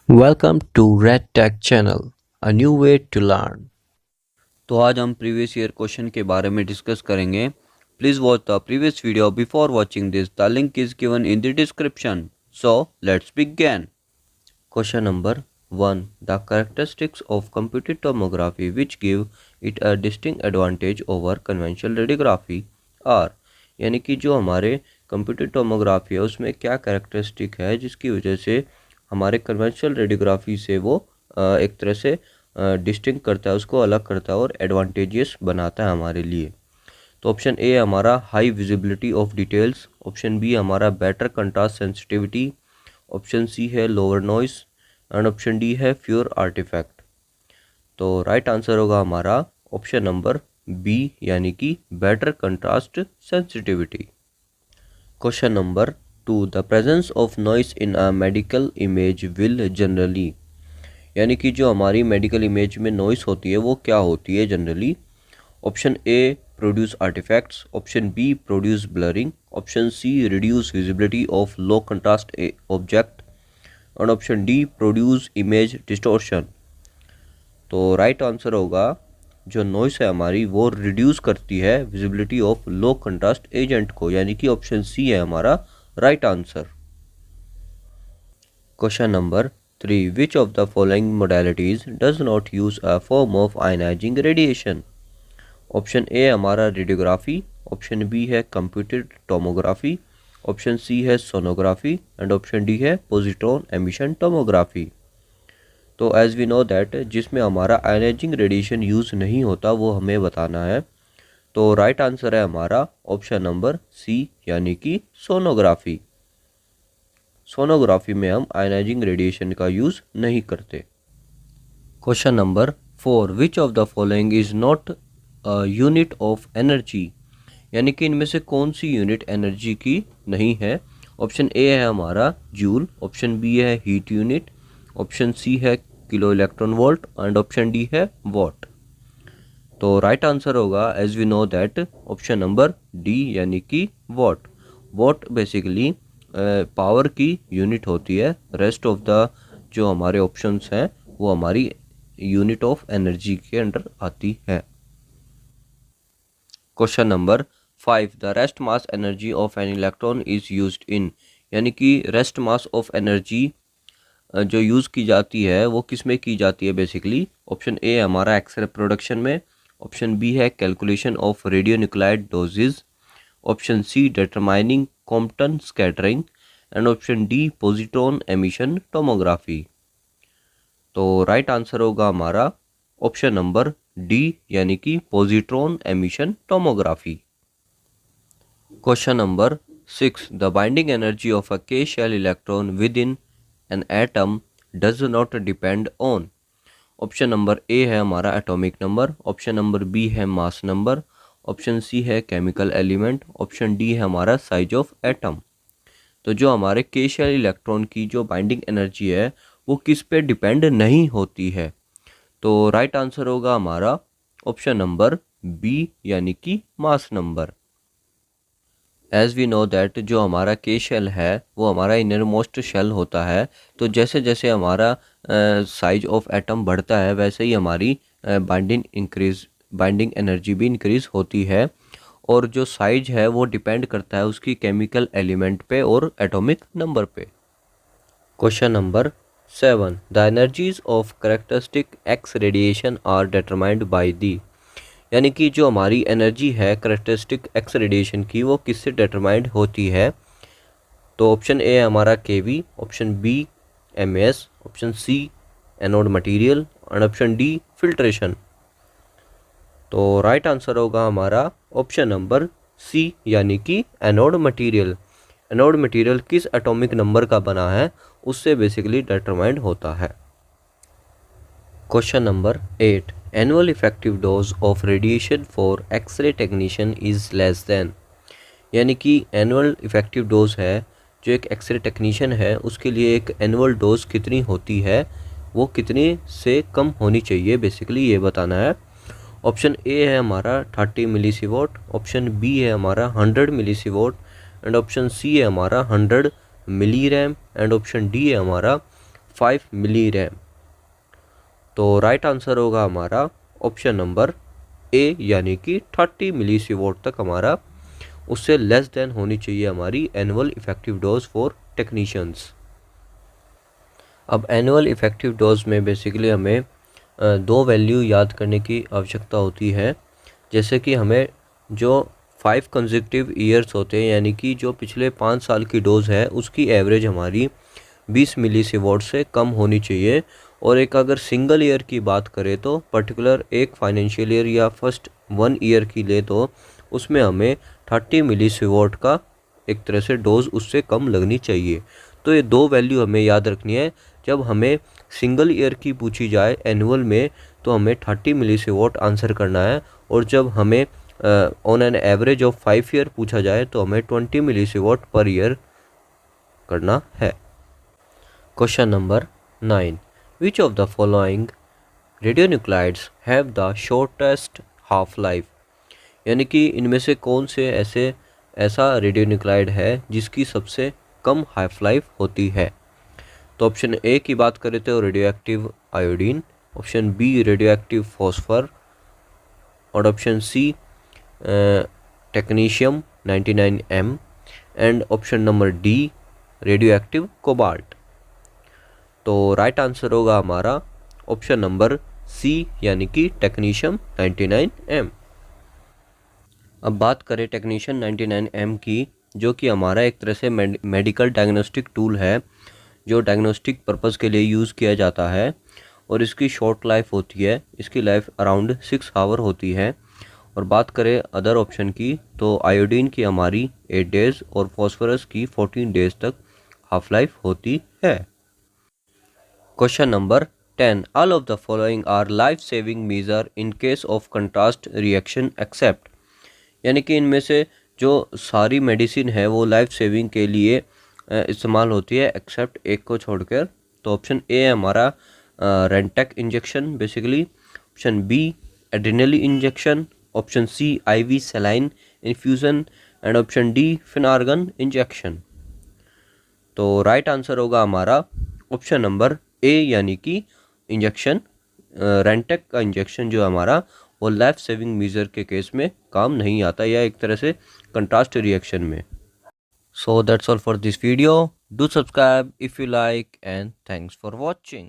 Welcome to Red Tech Channel, a new way to learn. तो आज हम previous year question के बारे में डिस्कस करेंगे. Please watch the previous video before watching this. The link is given in the description. So let's begin. Question number 1. The characteristics of computed tomography which give it a distinct advantage over conventional radiography are, यानी कि जो हमारे computer tomography है उसमें क्या characteristic है जिसकी वजह से हमारे कन्वेंशनल रेडियोग्राफी से वो एक तरह से डिस्टिंक्ट करता है, उसको अलग करता है और एडवांटेजियस बनाता है हमारे लिए. तो ऑप्शन ए हमारा high visibility of details, option B हमारा better contrast sensitivity, option C है lower noise and option D है फ्यूअर आर्टिफैक्ट. तो राइट आंसर होगा हमारा ऑप्शन नंबर बी यानी कि better contrast sensitivity. Question number 2. The presence of noise in a medical image will generally, यानी कि जो हमारी मेडिकल इमेज में नॉइस होती है वो क्या होती है generally. Option A produce artifacts, option B produce blurring, option C reduce visibility of low contrast object and option D produce image distortion. तो राइट आंसर होगा जो नॉइस है हमारी वो रिड्यूस करती है visibility of low contrast agent को, यानी कि ऑप्शन सी है हमारा right answer. Question number 3. Which of the following modalities does not use a form of ionizing radiation. Option A हमारा रेडियोग्राफी, ऑप्शन बी है कंप्यूटेड टोमोग्राफी, ऑप्शन सी है sonography and option D है positron emission tomography. तो as we know that जिसमें हमारा ionising radiation use नहीं होता वो हमें बताना है. तो राइट आंसर है हमारा ऑप्शन नंबर सी यानी कि सोनोग्राफी. सोनोग्राफी में हम आयनाइजिंग रेडिएशन का यूज़ नहीं करते. Question number 4. Which of the following is not unit of energy, यानी कि इनमें से कौन सी यूनिट एनर्जी की नहीं है. ऑप्शन ए है हमारा जूल, ऑप्शन बी है हीट यूनिट, ऑप्शन सी है kilo electron volt and option D है वॉट. तो राइट आंसर होगा as we know that option number D यानी कि वॉट. वॉट बेसिकली पावर की यूनिट होती है. रेस्ट ऑफ द जो हमारे ऑप्शंस हैं वो हमारी यूनिट ऑफ एनर्जी के अंडर आती है. Question number 5. The rest mass energy of an electron is used in, यानी कि रेस्ट मास ऑफ एनर्जी जो यूज़ की जाती है वो किस में की जाती है बेसिकली. ऑप्शन ए हमारा एक्सरे प्रोडक्शन में, ऑप्शन बी है calculation of radionuclide doses, option C determining Compton scattering and option D positron emission tomography. तो राइट आंसर होगा हमारा ऑप्शन नंबर डी यानी कि positron emission tomography. Question number 6. The binding energy of a K shell electron within an atom does not depend on. Option number A है हमारा atomic number, option number B है mass number, option C है chemical element, option D है हमारा size of atom. तो जो हमारे के शेल इलेक्ट्रॉन की जो बाइंडिंग एनर्जी है वो किस पे डिपेंड नहीं होती है. तो राइट आंसर होगा हमारा ऑप्शन नंबर बी यानी कि mass number. As we know that जो हमारा के शेल है वो हमारा इनर मोस्ट शेल होता है. तो जैसे जैसे हमारा साइज ऑफ एटम बढ़ता है वैसे ही हमारी बाइंडिंग एनर्जी भी इंक्रीज होती है. और जो साइज है वो डिपेंड करता है उसकी केमिकल एलिमेंट पे और एटॉमिक नंबर पे. Question number 7. The energies of characteristic X radiation are determined by the, यानी कि जो हमारी एनर्जी है कैरेक्टरिस्टिक एक्स रेडिएशन की वो किससे डिटरमाइंड होती है. तो ऑप्शन ए हमारा केवी, option B MS, option C anode material and option D filtration. तो राइट आंसर होगा हमारा ऑप्शन नंबर सी यानी कि एनोड मटेरियल. एनोड मटेरियल किस एटॉमिक नंबर का बना है उससे बेसिकली डिटरमाइंड होता है. Question number 8. Annual effective dose of radiation for X ray technician is less than, यानी कि एनुअल इफेक्टिव डोज है जो एक एक्सरे टेक्नीशियन है उसके लिए एक एनुअल डोज कितनी होती है, वो कितने से कम होनी चाहिए बेसिकली ये बताना है. ऑप्शन ए है हमारा 30 मिलीसीवॉट, ऑप्शन बी है हमारा 100 मिलीसीवॉट एंड ऑप्शन सी है हमारा 100 मिली रैम एंड ऑप्शन डी है हमारा 5 मिली रैम। तो राइट आंसर होगा हमारा ऑप्शन नंबर ए, यानी कि 30 मिली वोट तक हमारा उससे लेस देन होनी चाहिए हमारी annual effective dose for technicians. अब एनुअल इफेक्टिव डोज में बेसिकली हमें दो वैल्यू याद करने की आवश्यकता होती है। जैसे कि हमें जो 5 कंसेक्यूटिव ईयर्स होते हैं, यानी कि जो पिछले 5 साल की डोज है उसकी एवरेज हमारी 20 मिलीसीवॉट से कम होनी चाहिए। और एक अगर सिंगल ईयर की बात करें तो पर्टिकुलर एक फाइनेंशियल ईयर या फर्स्ट 1 ईयर की ले तो उसमें हमें 30 मिलीसीवॉट का एक तरह से डोज उससे कम लगनी चाहिए। तो ये दो वैल्यू हमें याद रखनी है। जब हमें सिंगल ईयर की पूछी जाए एनुअल में तो हमें 30 मिलीसीवॉट आंसर करना है, और जब हमें on an average of 5 year पूछा जाए तो हमें 20 मिलीसीवॉट पर ईयर करना है। Question number 9, which of the following radionuclides have the shortest half life, यानी कि इनमें से कौन से ऐसा रेडियोन्यूक्लाइड है जिसकी सबसे कम हाफ लाइफ होती है। तो ऑप्शन ए की बात करें तो radioactive iodine, option B radioactive phosphor, और option C technetium 99M, and option number D radioactive cobalt. तो राइट आंसर होगा हमारा ऑप्शन नंबर सी, यानी कि टेक्नीशियम 99M। अब बात करें टेक्नीशियम 99M की, जो कि हमारा एक तरह से मेडिकल डायग्नोस्टिक टूल है जो डायग्नोस्टिक पर्पज़ के लिए यूज़ किया जाता है, और इसकी शॉर्ट लाइफ होती है, इसकी लाइफ अराउंड 6 आवर होती है। और बात करें अदर ऑप्शन की तो आयोडीन की हमारी 8 डेज़ और फॉस्फोरस की 14 डेज़ तक हाफ लाइफ होती है। Question number 10, all of the following are life saving measure in case of contrast reaction except, यानी कि इनमें से जो सारी मेडिसिन है वो लाइफ सेविंग के लिए इस्तेमाल होती है एक्सेप्ट एक को छोड़कर। तो ऑप्शन ए है हमारा Rantac injection basically, option B adrenaline injection, option C IV saline infusion, and option D Phenergan injection. तो राइट आंसर होगा हमारा ऑप्शन नंबर ए, यानी कि इंजेक्शन रेंटेक का इंजेक्शन जो हमारा वो लाइफ सेविंग मेजर के केस में काम नहीं आता, या एक तरह से कंट्रास्ट रिएक्शन में। So that's all for this video. Do subscribe if you like, and thanks for watching.